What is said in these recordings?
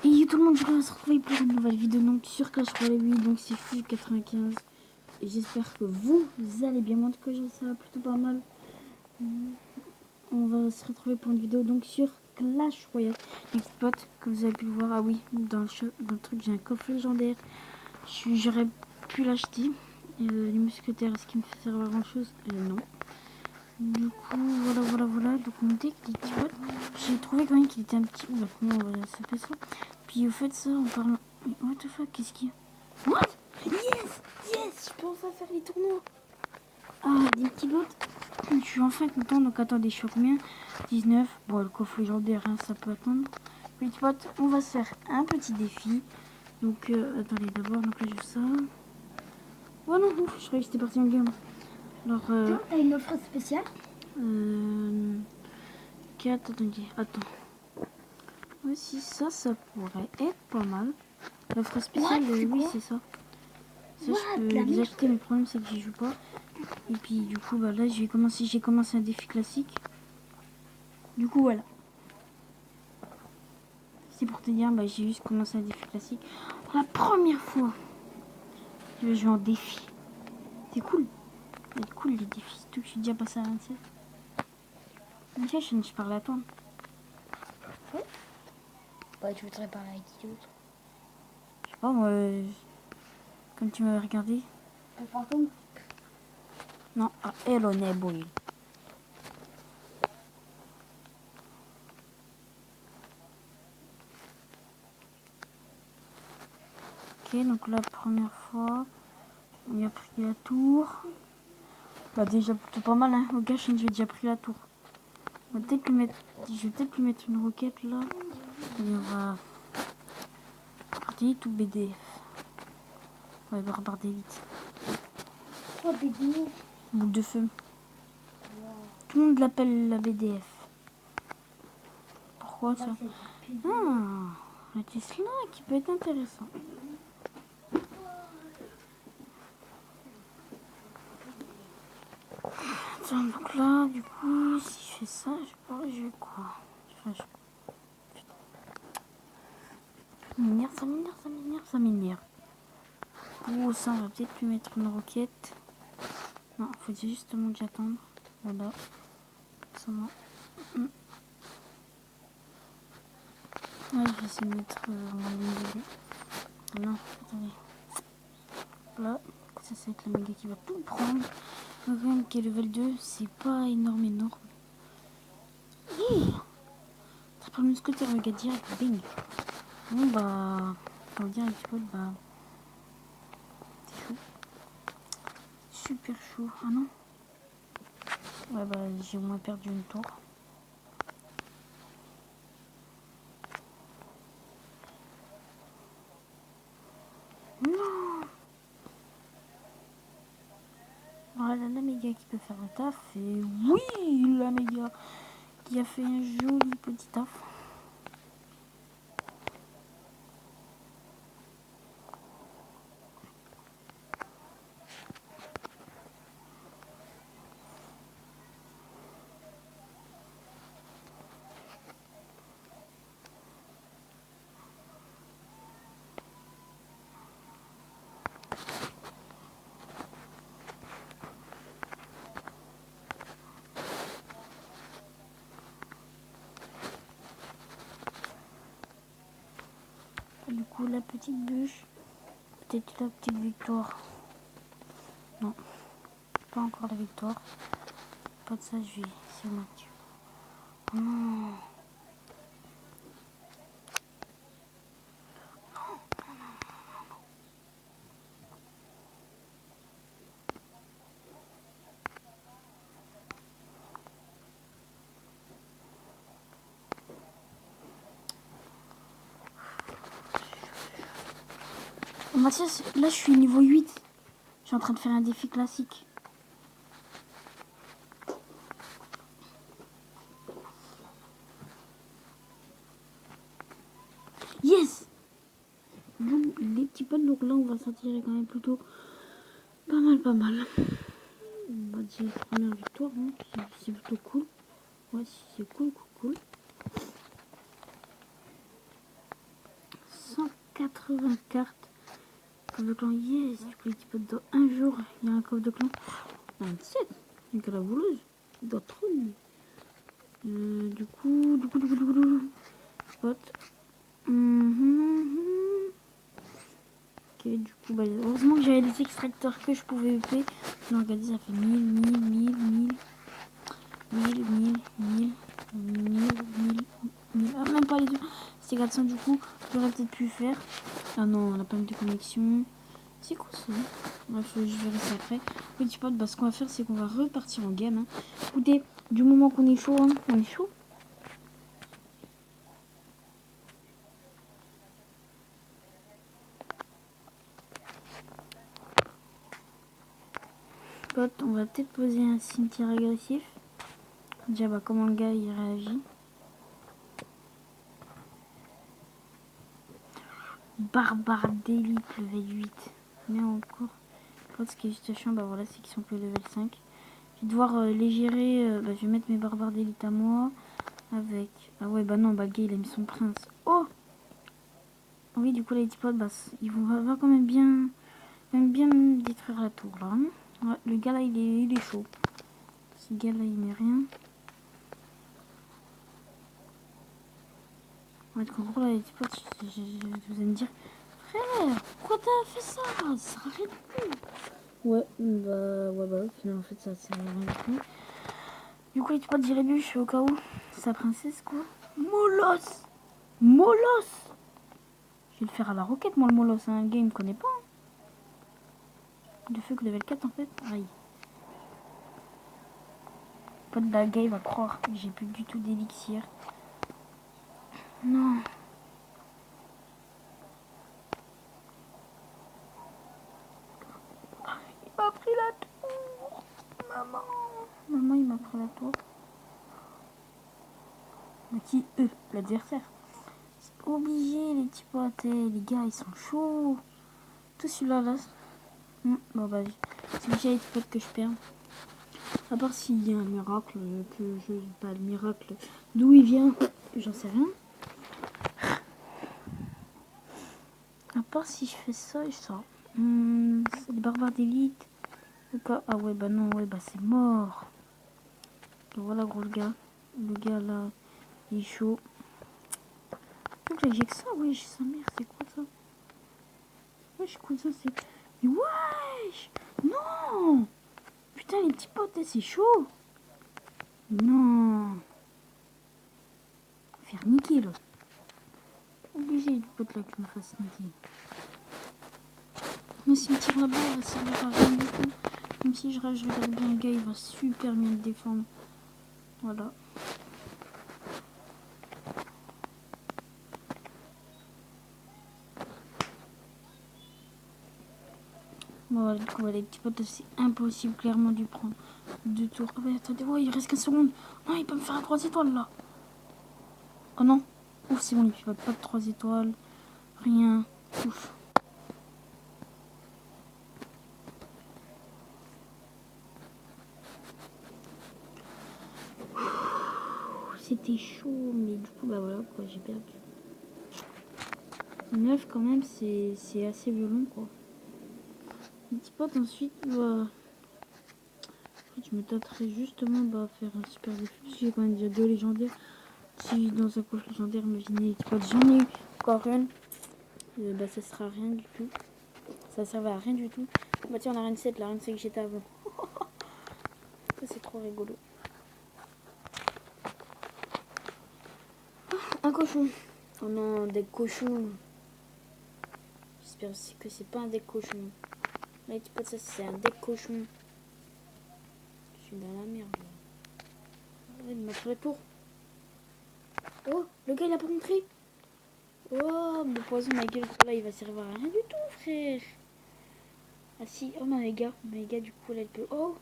Et tout le monde, on va se retrouver pour une nouvelle vidéo donc sur Clash Royale 8, donc c'est Fui95. Et j'espère que vous allez bien, moi en tout cas ça va plutôt pas mal. On va se retrouver pour une vidéo donc sur Clash Royale. Les petits potes, comme vous avez pu le voir, ah oui, dans le truc j'ai un coffre légendaire. J'aurais pu l'acheter. Les mousquetaires, est-ce qu'il me fait servir à grand chose? Non. Du coup, voilà. Donc mon deck, les petits potes, j'ai trouvé quand même qu'il était un petit... Oula, non, on va s'appeler ça. Puis au fait ça, en parlant... What the fuck, qu'est-ce qu'il y a? What? Yes, je peux enfin faire les tournois. Ah, des petits bots. Je suis enfin content, donc attendez, je suis à combien? 19. Bon, le coffre légendaire, hein, ça peut attendre. Petits potes, on va se faire un petit défi. Donc, attendez, d'abord, donc là, j'ai ça. Oh non, ouf, je croyais que c'était parti en game. Alors, t'as une offre spéciale 4, attends. Ouais, si ça pourrait être pas mal. L'offre spéciale, oui, c'est ça. Ça, je peux les acheter, mais le problème, c'est que j'y joue pas. Et puis, du coup, bah là, j'ai commencé un défi classique. Du coup, voilà. C'est pour te dire, bah, j'ai juste commencé un défi classique. Pour la première fois, je vais jouer en défi. C'est cool. C'est cool, les défis. Surtout que je suis déjà passé à 27. Ok, je parle à toi. Ouais. Bah, tu voudrais parler avec qui d'autre? Je sais pas, moi, comme tu m'avais regardé. Un fantôme? Non, à Hello Neighbor. Ok, donc la première fois, on a pris la tour. Bah déjà plutôt pas mal, hein. Au gars, j'ai déjà pris la tour. Je vais peut-être lui mettre une roquette là. Et on va partir tout BDF. On va repartir vite. Oh, BDF. Boule de feu. Tout le monde l'appelle la BDF. Pourquoi ça? Ah, la Tesla qui peut être intéressant. Attends, donc là, du coup, si je fais ça, je vais quoi? Ça m'énerve. Oh, ça, on va peut-être lui mettre une roquette. Non, faut justement que j'attende. Voilà. Ça va. Ouais, je vais essayer de mettre non, attendez. Là, ça va être la méga qui va tout prendre. Donc, quand même, qui est level 2, c'est pas énorme. Ça prend le mousquetaire méga direct, bing. Bon, bah, on va dire un petit peu, bah, c'est chaud. Super chaud. Ah non? Ouais, bah, j'ai au moins perdu une tour. Non! Voilà la méga qui peut faire le taf. Et oui, la méga qui a fait un joli petit taf. Du coup, la petite bûche, peut-être la petite victoire. Non, pas encore la victoire. Pas de ça, je vais essayer de mettre. Oh non. Oh, Mathias, là je suis niveau 8. Je suis en train de faire un défi classique. Yes! Donc, les petits potes, donc là on va s'en tirer quand même plutôt pas mal. On va dire première victoire, hein. C'est plutôt cool. Ouais, c'est cool. 80 cartes. Coffre de clan, yes. Du coup, les petits potes, dans un jour, il y a un coffre de clan. 27. Donc à la voleuse. Il doit trop lui. Du coup. Pote. Ok, du coup, bah, heureusement que j'avais des extracteurs que je pouvais upper. Non, regardez, ça fait 1000. Ah, même pas les deux. C'était 400 du coup. J'aurais peut-être pu faire. Ah non, on n'a pas mis de connexion. C'est quoi ça? Bref, je verrai ça après. Petit pote, bah, ce qu'on va faire, c'est qu'on va repartir en game. Hein. Écoutez, du moment qu'on est chaud, hein, on est chaud. Pote, on va peut-être poser un cimetière agressif. Déjà, bah, comment le gars il réagit. Barbare d'élite, level 8. Mais encore. Ce qui est juste chiant, bah voilà, c'est qu'ils sont que level 5. Je vais devoir les gérer. Bah, je vais mettre mes barbares d'élite à moi. Avec. Ah ouais, bah non, bah le gars il a mis son prince. Oh! Oui, du coup, les petits potes, bah, ils vont avoir quand même bien me détruire la tour là. Ouais, le gars là, il est chaud. Ce gars là, il met rien. Ouais, en gros, là, les petits potes, vous allez me dire, frère, pourquoi t'as fait ça? Ça sert à rien du tout. Ouais, bah, finalement, en fait, ça sert à rien du tout. Du coup, les petits potes, j'irai lui, je suis au cas où. Sa princesse, quoi. Molos! Molos! Je vais le faire à la roquette, moi, le Molos. Un gars, il me connaît pas. Hein. De feu que level 4, en fait. Aïe. Pote, bah, le gars, il va croire que j'ai plus du tout d'élixir. Non. Il m'a pris la tour. Maman. Maman, il m'a pris la tour. Mais qui? Eux, l'adversaire. C'est obligé, les petits potes. Les gars, ils sont chauds. Tout celui-là, là. Bon, bah, c'est obligé, les petits potes, que je perds. À part s'il y a un miracle, que je pas le miracle. D'où il vient, j'en sais rien. À part si je fais ça et ça. C'est des barbares d'élite. Ah ouais, bah non, ouais, bah c'est mort. Donc voilà, gros, le gars. Le gars là, il est chaud. Donc là, j'ai que ça, wesh, sa mère, c'est quoi ça? Wesh, quoi ça, c'est. Mais wesh! Non! Putain, les petits potes, c'est chaud! Non! Faire niquer là. Obligé, les potes là, que je me fasse niquer. Le cimetière là-bas, va servir à rien du tout. Même si je regarde bien le gars, il va super bien le défendre. Voilà. Bon, voilà, du coup, les petits potes, c'est impossible clairement de prendre 2 tours. Ah bah attendez, ouais, il reste 15 secondes. Non, il peut me faire un 3 étoiles là. Oh non. Ouf, c'est bon, les petits potes, pas de 3 étoiles. Rien. Ouf. C'était chaud, mais du coup, bah voilà, quoi, j'ai perdu. 9 quand même, c'est assez violent, quoi. Les petits potes, ensuite, bah... Je me tâterais justement bah, faire un super défi. J'ai quand même déjà 2 légendaires. Si dans un coffre légendaire, imaginez, les petits potes, j'en ai eu encore une. Bah ça sera rien du tout. Ça servait à rien du tout. Bah tiens, on a reine 7, la reine 5 que j'étais avant. Ça c'est trop rigolo. Un cochon. Oh non, un deck cochon. J'espère aussi que c'est pas un deck cochon. Là, tu peux ça, c'est un deck cochon. Je suis dans la merde là. Il m'a pris la tour. Oh, le gars il a pas montré. Oh, mon poison, ma gueule, là il va servir à rien du tout, frère. Ah si, oh my god, du coup là elle peut. Oh!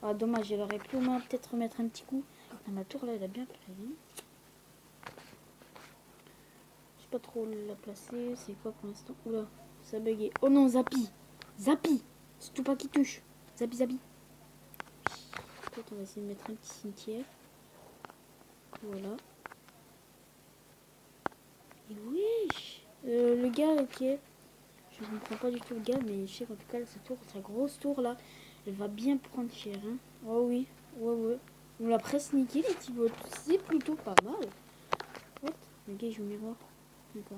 Ah dommage, elle aurait pu au moins peut-être remettre un petit coup. Ah, ma tour là elle a bien pris. Je sais pas trop la placer, c'est quoi pour l'instant? Oula, ça a bugué. Oh non, Zappy! Zappy! C'est tout pas qui touche. Zappy. Peut-être on va essayer de mettre un petit cimetière. Voilà. Et wesh! Le gars, ok. Je ne comprends pas du tout le gars, mais je sais qu'en tout cas, sa grosse tour là, elle va bien prendre cher. Hein. Oh oui, ouais. On l'a presque niqué les petits bots. C'est plutôt pas mal. What? Le gars il joue au miroir. D'accord.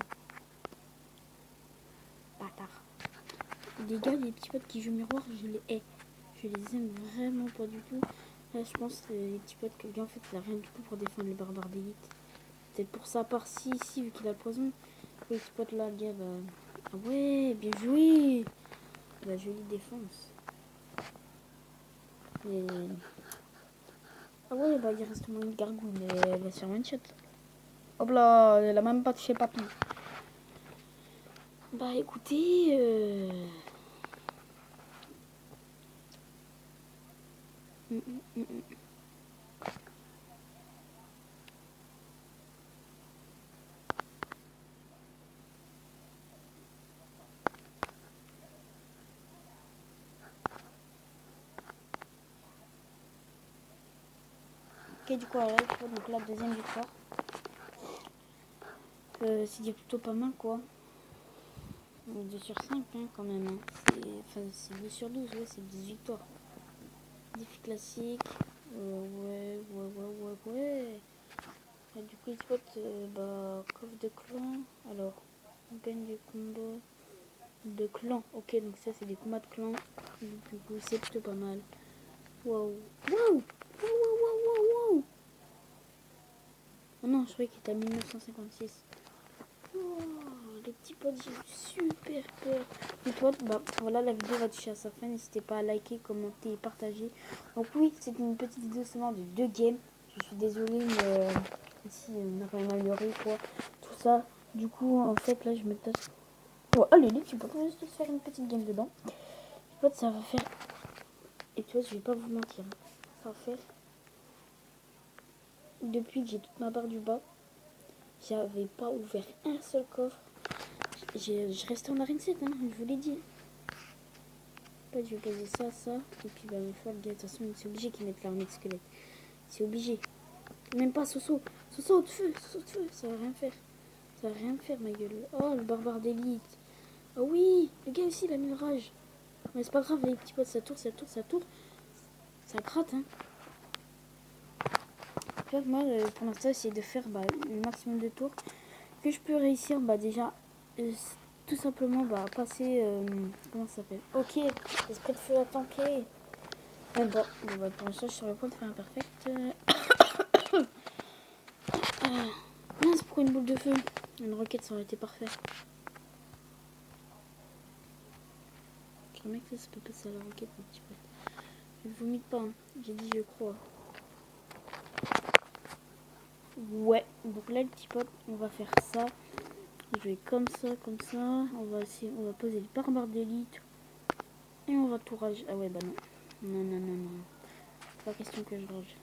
Bâtard. Les gars, les petits potes qui jouent au miroir, je les hais. Je les aime vraiment pas du tout. Là, je pense que les petits potes que le gars en fait il a rien du tout pour défendre les barbares d'élite. C'est pour sa part si, vu qu'il a le poison. Les petits potes là, le gars bah. Ah ouais, bien joué. La jolie défense. Et... Ah ouais, bah il reste moins une gargouille, mais elle va se faire one shot. Hop là, elle a même pas touché papy. Bah écoutez, Ok, du coup, là, donc la deuxième victoire. C'est déjà plutôt pas mal, quoi. 2 sur 5, hein, quand même. Hein. C'est 2 sur 12, ouais, c'est 10 victoires. Défi classique. Ouais. Et du coup, les spots, bah, coffre de clan. Alors, on gagne des combats de clan. Ok, donc ça, c'est des combats de clan. Du coup, c'est plutôt pas mal. Waouh. Oh non, je croyais qu'il était à 1956. Oh, les petits potes, j'ai eu super peur. Les potes, bah voilà, la vidéo va toucher à sa fin. N'hésitez pas à liker, commenter et partager. Donc oui, c'est une petite vidéo seulement de 2 games. Je suis désolée, mais ici, on a quand même amélioré quoi. Tout ça. Du coup, en fait, là, je me tâche. Oh, allez, les petits potes, on va juste faire une petite game dedans. Les potes, ça va faire. Et tu vois, je vais pas vous mentir. Ça va faire. Depuis que j'ai toute ma barre du bas, j'avais pas ouvert un seul coffre. Je restais en arène 7, hein, je vous l'ai dit. En fait, je vais poser ça. Et puis, bah, une fois le gars, de toute façon, c'est obligé qu'ils mettent l'armée de squelette. C'est obligé. Même pas Soso. Soso de feu, ça va rien faire. Ça va rien faire, ma gueule. Oh, le barbare d'élite. Oh oui, le gars aussi, il a mis le rage. Mais c'est pas grave, les petits potes, ça tourne. Ça gratte, hein. En fait, moi, pour l'instant, j'essaie de faire le maximum de tours que je peux réussir. Bah, déjà, tout simplement, bah, passer. Comment ça s'appelle? Ok, esprit de feu à tanker. Bon, bah, pour l'instant, je suis sur le point de faire un perfect. Mince, pourquoi une boule de feu? Une roquette, ça aurait été parfait. Je remets que ça peut passer à la roquette, un petit peu. Ne vomite pas, hein. J'ai dit je crois. Ouais, donc là, le petit pote, on va faire ça. Je vais comme ça. On va poser le barbare d'élite. Et on va tout rager. Ah ouais, bah non. Non. Pas question que je rage.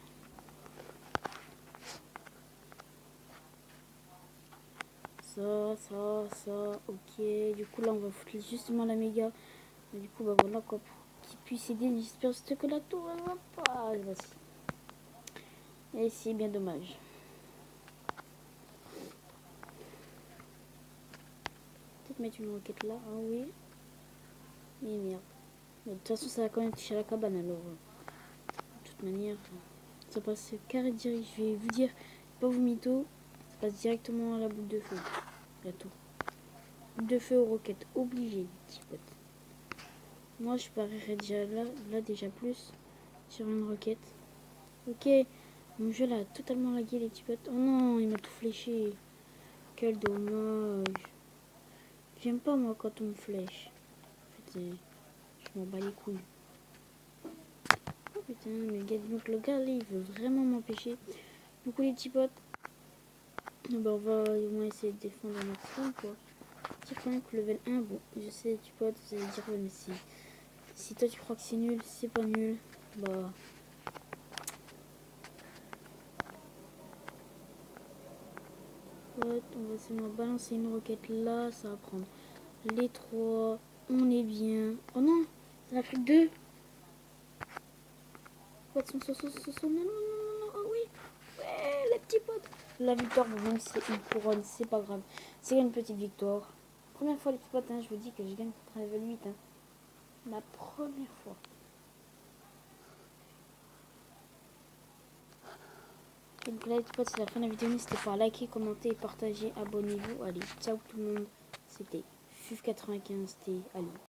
Ça. Ok. Du coup, là, on va foutre justement la méga. Et du coup, bah voilà quoi. Pour qu'il puisse aider. J'espère juste que la tour, elle va pas. Voici. Et c'est bien dommage. Peut-être mettre une roquette là. Ah oui. Mais merde. Mais de toute façon, ça va quand même toucher à la cabane alors. De toute manière, ça passe carré direct. Je vais vous dire, pas vous mytho. Ça passe directement à la boule de feu. Gâteau. Boule de feu aux roquettes. Obligé, petit pote. Moi, je parierais déjà là déjà plus sur une roquette. Ok. Mon jeu là a totalement lagué les petits potes. Oh non, il m'a tout fléché. Quel dommage. J'aime pas moi quand on me flèche. En fait, je m'en bats les couilles. Oh putain, mais le gars là, il veut vraiment m'empêcher. Du coup, les petits potes, bah, on va essayer de défendre un maximum quoi. Petit point que level 1, bon, je sais, les petits potes, vous allez dire, ouais, mais si toi tu crois que c'est nul, c'est pas nul, bah. Ouais, on va seulement balancer une roquette là, ça va prendre les 3, on est bien. Oh non, ça en a pris 2. Non, oh oui, ouais, les petits potes. La victoire, bon, même si c'est une couronne, c'est pas grave. C'est une petite victoire. première fois les petits potes, hein, je vous dis que je gagne contre un level 8. Hein. La première fois. Donc là les petits potes, c'est la fin de la vidéo. N'hésitez pas à liker, commenter et partager. Abonnez-vous. Allez, ciao tout le monde. C'était FUF95T. Allez.